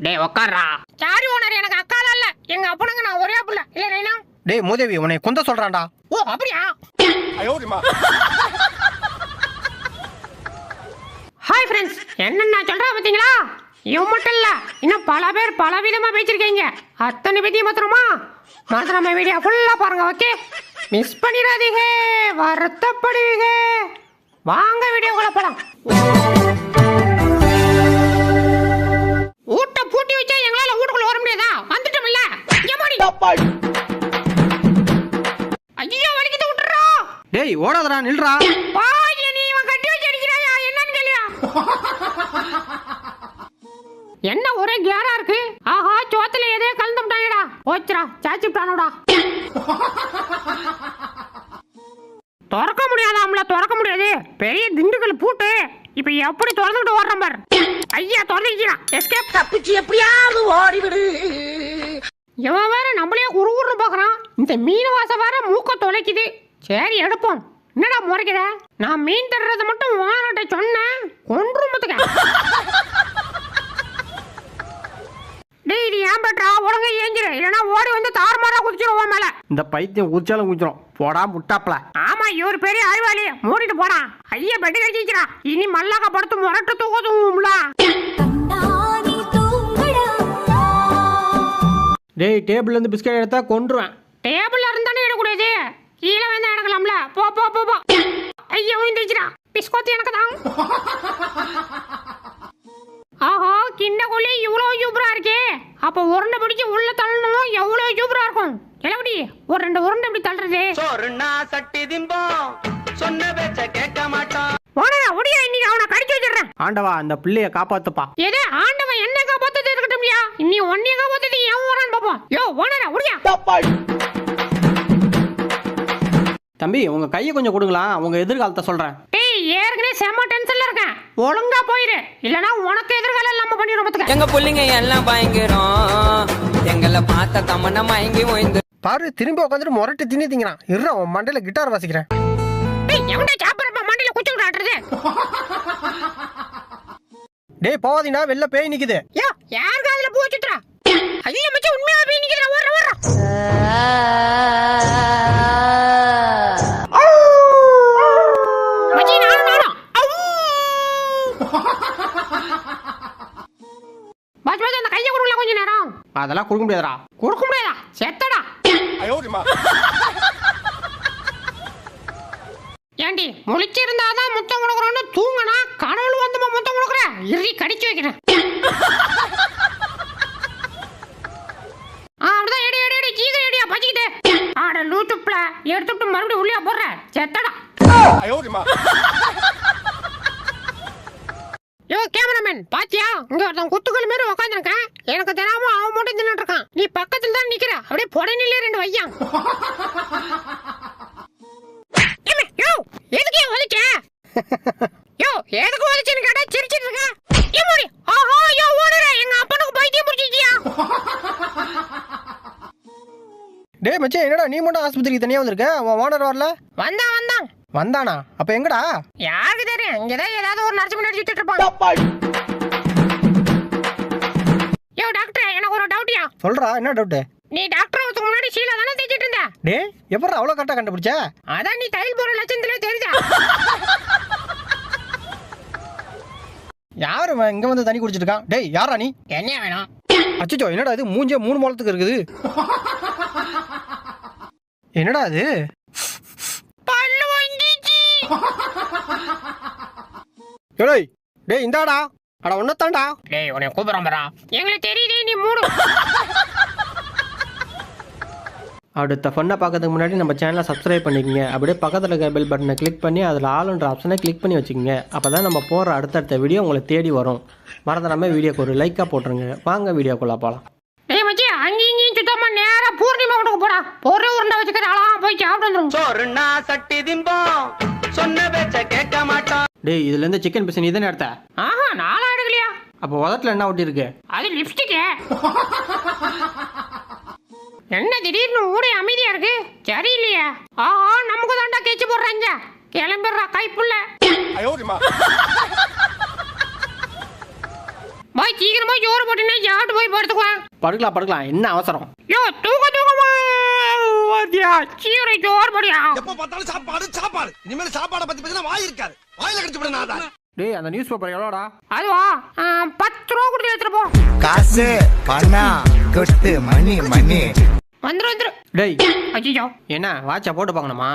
டேய் உக்காரா. Sorry owner, எனக்கு அக்கா இல்ல, எங்க அப்பனுங்க நான் ஒரே புள்ள. இல்ல நைனா. டேய் மூதேவி, உன்னை குந்த சொல்றான்டா. ஓ அப்படியா? ஹாய் ஃப்ரெண்ட்ஸ், என்னென்ன சொல்றா பாத்தீங்களா? இவன் மட்டும் இல்ல, இன்னும் பல பேர் பல விதமா பேசிருக்கீங்க. அத்தனை பத்தியும் மாத்திரமா நம்ம வீடியோ ஃபுல்லா பாருங்க. ஓகே, மிஸ் பண்ணிடாதீங்க, வருத்தப்படுவீங்க. வாங்க வீடியோக்குள்ள போலாம். ஊட்ட பூட்டி வச்சா எங்களால வீட்டுக்குள்ள வர முடியாதா? வந்துட்டோம்ல. ஐயோ வலிக்குது, விட்டுறா. டேய் ஓடாதடா, நில்றா. பாய், நீ இவன் கட்டி வச்சு அடிக்கிறாயா? என்னன்னு கேளியா? என்ன ஒரே கேரா இருக்கு? ஆஹா, சோத்துல எதே கலந்துட்டாங்கடா. ஓச்சுடா, சாச்சிட்டானோடா. திறக்க முடியாதாம்ல, திறக்க முடியாது. பெரிய திண்டுக்கல் பூட்டு. இப்ப எப்படி திறந்துட்டு ஓடுறோம் பாரு. ஐயா திறந்துக்கிறான். எஸ்கேப். தப்பிச்சு எப்படியாவது ஓடிவிடு. இவன் வேற நம்மளே உருவுன்னு பாக்குறான். இந்த மீன் வாசம் வேற மூக்க தொலைக்குது. சரி எடுப்போம். என்னடா முறைக்கிற? நான் மீன் தர்றதை மட்டும் வாங்கிட்ட சொன்னேன், கொன்றுமத்துக்க. டேய், நீ ஏன் பெற்றா? ஒழுங்கா ஏஞ்சிரு, இல்லைன்னா ஓடி வந்து தாறுமாறா குதிச்சிருவோம் மேல. இந்த பைத்தியம் குதிச்சாலும் குதிச்சிரும். போடா முட்டாப்ல. ஆமா, இவர் பெரிய அறிவாளி. மூடிட்டு போடா. ஐயா பெட்டு கழிச்சிக்கிறா. இனி மல்லாக்க படுத்து முரட்டு தூக்க தூங்கும்ல. டேய், டேபிள்ல இருந்து பிஸ்கட் எடுத்தா கொன்றுவேன். டேபிள்ல இருந்தானே எடுக்கூடாது, கீழே வந்து எடுக்கலாம்ல. போ போ போ போ. ஐயா விழுந்துச்சுடா. பிஸ்கோத்து எனக்கு தான். ஆஹா, கிண்ட கோழி இவ்வளவு சூப்பரா இருக்கே. அப்ப உருண்டை பிடிச்சி உள்ள தள்ளணும், எவ்வளவு சூப்பரா இருக்கும். எப்படி ஒரு 2 உருண்டை இப்படி தள்ளுறது? சட்டி திம்போம், சொன்ன பேச்ச கேட்க மாட்டான். ஓடா ஒடியா, இன்னைக்கு அவனை கடிச்சு வச்சிடுறேன். ஆண்டவா, அந்த பிள்ளைய காப்பாத்துப்பா. ஏதே ஆண்டவன் என்ன காப்பாத்தது இருக்கட்டும்யா, இன்னி ஒன்னே காப்பாத்தது ஏன் ஓடான்னு பாப்போம். யோ ஓனரா ஒடியா. தம்பி, உங்க கையை கொஞ்சம் கொடுங்களா, உங்க எதிர்காலத்தை சொல்றேன். டேய், ஏற்கனவே செம்ம டென்ஷன்ல இருக்கேன். ஒழுங்கா போயிரு, இல்லனா உனக்கு எதிர்காலம் இல்லாம பண்ணிரும் பாத்துக்க. எங்க புள்ளிங்க எல்லாம் பயங்கரம், எங்களை பார்த்த தமன மயங்கி ஓய்ந்து. பாரு, திரும்பி உட்காந்துட்டு முரட்டு திணி திங்கிறான். இருறா, உன் மண்டையில கிட்டார் வாசிக்கிறேன். டேய், எவன்டா சாப்பிடுறப்ப மண்டையில குச்சி விடாடுறது? டேய் போவாதீடா, வெளில பேய் நிக்குது. யோ, யார் காதுல பூ வச்சுட்றா? ஐயோ மச்சான், உண்மையா பேய் நிக்குதுடா. ஓடுற ஓடுற. மச்சி நானும். பாஸ் பாஸ், அந்த கையை கொடுங்களா கொஞ்ச நேரம். அதெல்லாம் கொடுக்க முடியாதுடா. கொடுக்க முடியாதா? செத்தடா. ஏண்டி, முழிச்சிருந்தாதான் முத்தம் கொடுக்குறோன்னு தூங்கினா கனவுல வந்து முத்தம் கொடுக்குற. இறுதி கடிச்சு வைக்கிறேன். அப்படிதான் எடி எடி எடி, சீக்கிரம் எடியா பச்சிக்கிட்டு. ஆட லூட்டுப்ல எடுத்துட்டு மறுபடியும் உள்ளே போடுற. செத்தடா. யோ கேமராமேன், பாத்தியா? இங்க ஒருத்தன் குத்துக்கள் மாரி உட்காந்துருக்கான். எனக்கு தெரியாம அவன் மட்டும் தின்னுட்டு இருக்கான். நீ பக்கத்துல தான் நிக்கிற. அப்படியே புடனிலே 2 வையான். யோ, எதுக்கு வலிக்க? யோ, எதுக்கு வலிச்சேன்னு கேட்டா சிரிச்சிட்டு இருக்க. ஏமோடி, ஆஹா, யோ ஓடுற. எங்க அப்பனுக்கு பைத்தியம் பிடிச்சிட்டியா? டேய் மச்சான், என்னடா நீ மட்டும் ஆஸ்பத்திரிக்கு தனியா வந்திருக்க? உன் ஓனர் வரல? வந்தான். வந்தானா? அப்ப எங்கடா? யாருக்கு தெரியும், இங்கதான் ஏதாவது ஒரு நர்ஸ் முன்னாடி சுத்திட்டு இருப்பான். யோ டாக்டர், எனக்கு ஒரு டவுட்யா. சொல்றா, என்ன டவுட்? நீ டாக்டர் வரதுக்கு முன்னாடி சீலா தானே தேய்ச்சிட்டு இருந்த? டேய், எப்பறம் அவ்வளவு கரெக்டா கண்டுபிடிச்ச? அதான் நீ தையல் போற லட்சணத்திலே தெரியுதா? யாரு இங்க வந்து தண்ணி குடிச்சிட்டு இருக்கான்? டேய், யாரா நீ? என்ன வேணும்? அச்சச்சோ, என்னடா இது மூஞ்சே 3 முழத்துக்கு இருக்குது. என்னடா இது? பல்லு வங்கிச்சு. டேய் டேய், இந்தாடா. அட ஒன்னதான்டா. டேய், உன்னை கூப்பிடுறேன் பாரா. எங்களுக்கு தெரியுதே, நீ மூடு. அடுத்த ஃபன்னை பார்க்கறதுக்கு முன்னாடி நம்ம சேனலை சப்ஸ்கிரைப் பண்ணிக்கங்க. அப்படியே பக்கத்தில் இருக்க பெல் பட்டனை கிளிக் பண்ணி அதில் ஆல்ன்ற ஆப்ஷனை கிளிக் பண்ணி வச்சுக்கோங்க. அப்போ தான் நம்ம போகிற அடுத்தடுத்த வீடியோ உங்களை தேடி வரும். மறந்துடாம வீடியோக்கு ஒரு லைக்காக போட்டுருங்க. வாங்க வீடியோக்குள்ளே போகலாம். டேய் மச்சி, அங்கேயும் சுத்தமா நேரா பூர்ணிமா வீட்டுக்கு போடா. ஒரு உருண்டை வச்சுக்கிறாளாம், போய் சாப்பிட்டு வந்துடும். சட்டி திம்போம், சொன்ன பேச்ச கேட்க மாட்டான். டேய், இதுலேருந்து சிக்கன் பீஸ் நீ தானே எடுத்த? ஆஹா, நாளா எடுக்கலையா? அப்போ உதட்டில் என்ன ஒட்டி இருக்கு? அது லிப்ஸ்டிக்கு. என்ன திடீர்னு ஊரே அமைதியா இருக்கு? சரியில்லையா? ஆஹா, நமக்கு தாண்டா கேச்சு போடுறாங்க. கிளம்பிடுறா கைப்புள்ள. போய் சீக்கிரமா சோறு போட்டுனா சாப்பிட்டு போய் படுத்துக்குவேன். படுக்கலாம் என்ன அவசரம்? யோ தூக்கமா வாத்தியா சீக்கிரம் சோறு போடியா. எப்ப பார்த்தாலும் சாப்பாடு இனிமேல் சாப்பாடை பத்தி பேசினா வாய் இருக்காது, வாயில கடிச்சு விட நான். டேய் அந்த நியூஸ் பேப்பர் எவ்வளோடா? அதுவா 10 ரூபா கொடுத்து எடுத்துட்டு போ. காசு பணம் கொட்டு மணி வந்துரு. டேய் ஐயோ என்ன வாட்சா போட்டு பார்க்கணுமா?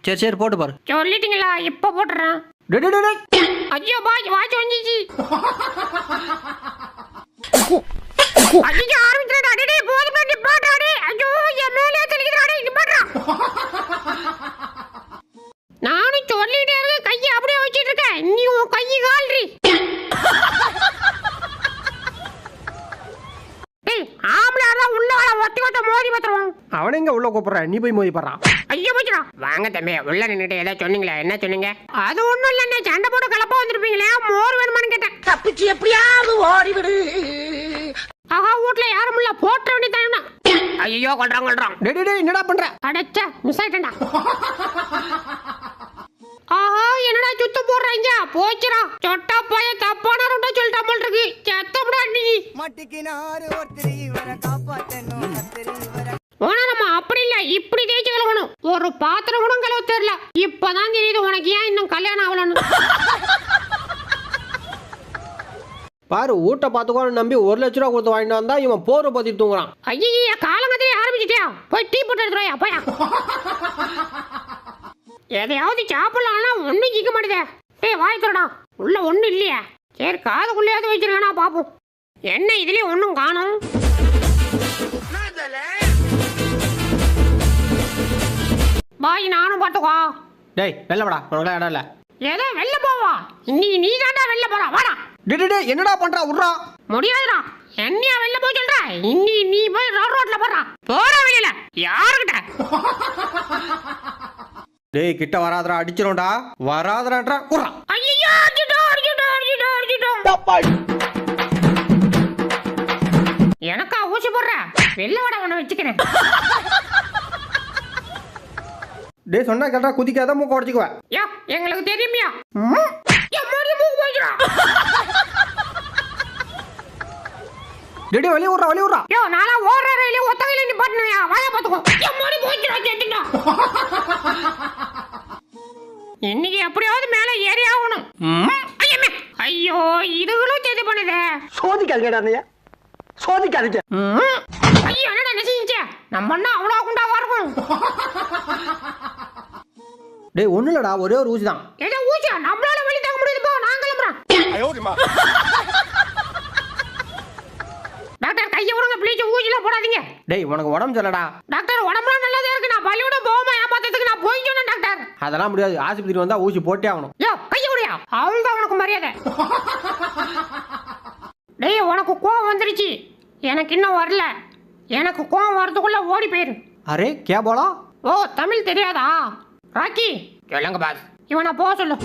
சரி போட்டு பாரு. சொல்லிட்டீங்களா? இப்ப போட்டுறேன். டேய் ஐயோ வாட்ச் வந்துச்சு. ஐயோ ஆரம்பிச்சுடா. டேய் போதும் நிப்பாட்டா. டேய் ஐயோ என் மேலே தெளிக்குதுடா. டேய் நிப்பாட்டா. நானும் சொல்லிட்டே இருக்கேன், கையை அப்படியே வச்சிட்டு இருக்கேன். நீ உன் கையை கால்றி. டேய் ஆம்பளை அதான் உள்ள வர ஒட்டி மோதி பத்துறோம். அவனை எங்க உள்ள கூப்பிடுற? நீ போய் மோதி பாடுறான். ஐயோ போச்சுடா. வாங்க தம்பி உள்ள நின்னுட்டு ஏதோ சொன்னீங்களே, என்ன சொன்னீங்க? அது ஒண்ணும் இல்ல, சண்டை போட்டு கலப்பா வந்திருப்பீங்களே, மோர் வேணுமான்னு கேட்டேன். தப்பிச்சு எப்படியாவது ஓடிவிடு. ஆஹா வீட்டுல யாரும் இல்ல, போட்ட வேண்டியதானா? ஐயோ கொள்றான். டேய் என்னடா பண்ற? அடச்ச மிஸ் ஆயிட்டா. ஆஹா என்னடா சுத்து போடுறாங்க? போச்சுடா. சொட்டா போய தப்பான ரூட்டா சொல்லிட்டா போல் இருக்கு. செத்தப்படா நீ. மாட்டிக்கினாரு ஒருத்தர் இவரை காப்பாத்தணும் ஓனா நம்ம அப்படி இல்ல, இப்படி தேய்ச்சி கழுவணும். ஒரு பாத்திரம் கூட கழுவ தெரியல. இப்பதான் தெரியுது உனக்கு ஏன் இன்னும் கல்யாணம் ஆகலன்னு. பாரு ஊட்ட பாத்துக்கோன்னு நம்பி 1 லட்ச ரூபா கொடுத்து வாங்கிட்டு வந்தா இவன் போற பத்தி தூங்குறான். ஐயா காலங்கத்திலே ஆரம்பிச்சிட்டியா? போய் டீ போட்டு எடுத்துருவாயா போயா. எதையாவது சாப்பிடலாம்னா ஒன்னும் கேட்க மாட்டேதே. டேய் வாய் தரடா. உள்ள ஒண்ணும் இல்லையா? சரி காதுக்குள்ளேயாவது வச்சிருக்கா பாப்போம். என்ன இதுலயே ஒன்னும் காணும். பாய் நானும் பாத்துக்கோ. டேய் வெளில வாடா, உனக்கு இடம் இல்ல. ஏதோ வெளில போவா? இன்னைக்கு நீ தாண்டா வெளில போறா. வாடா. டேய் என்னடா பண்றா? உட்றா. முடியாதுடா. என்னையா வெளில போய் சொல்ற? இன்னி நீ போய் ரோட்ல போறா. போற வெளியில யாருக்கிட்ட? டேய் கிட்ட வராதடா, அடிச்சிரோம்டா. வராதடா உட்றா. ஐயோ அடிச்சிட்டோம். எனக்கா ஊசி போடுற? வெளில வாடா, உன்னை வச்சுக்கிறேன். டேய் சொன்னா கேட்டா குதிக்காத, மூக்க உடைச்சுக்குவ. யா எங்களுக்கு தெரியுமியா? என் மூடி மூக்கு போயிடுறா. டேய் வெளிய விட்றா. யோ நாளா ஓடுற ரயில ஒத்தகையில நிப்பாட்டணுயா. வாயா பாத்துக்கோ. என் மூடி போயிடுறா. கேட்டுடா. இன்னைக்கு எப்படியாவது மேல ஏறி ஆகணும். ஐயோ இதுகளும் செய்து பண்ணுதே. சோதிக்காதீங்க. ஐயோ என்னடா நெசிஞ்சே? நம்ம என்ன அவ்வளோ குண்டாவா இருக்கும்? டேய் ஒண்ணு இல்லடா, ஒரே ஒரு ஊசி தான். ஏதோ ஊசியா? நம்மளால வழி தாங்க முடியுது. போ நான் கிளம்புறேன். டாக்டர் கையை விடுங்க ப்ளீஸ், ஊசிலாம் போடாதீங்க. டேய் உனக்கு உடம்பு சரியில்லடா. டாக்டர் உடம்புலாம் நல்லதே இருக்கு. நான் பள்ளியோட போகாம ஏமாத்ததுக்கு நான் போய் சொன்னேன் டாக்டர். அதெல்லாம் முடியாது, ஆஸ்பத்திரி வந்தா ஊசி போட்டே ஆகணும். யோ கையை விடியா. அவள்தான் உனக்கு மரியாதை. டேய் உனக்கு கோவம் வந்துருச்சு, எனக்கு இன்னும் வரல. எனக்கு கோவம் வரதுக்குள்ள ஓடி போயிரு. அரே கே போலா? ஓ தமிழ் தெரியாதா? ராக்கி சொல்லுங்க பாஸ். இவனை போக சொல்லு.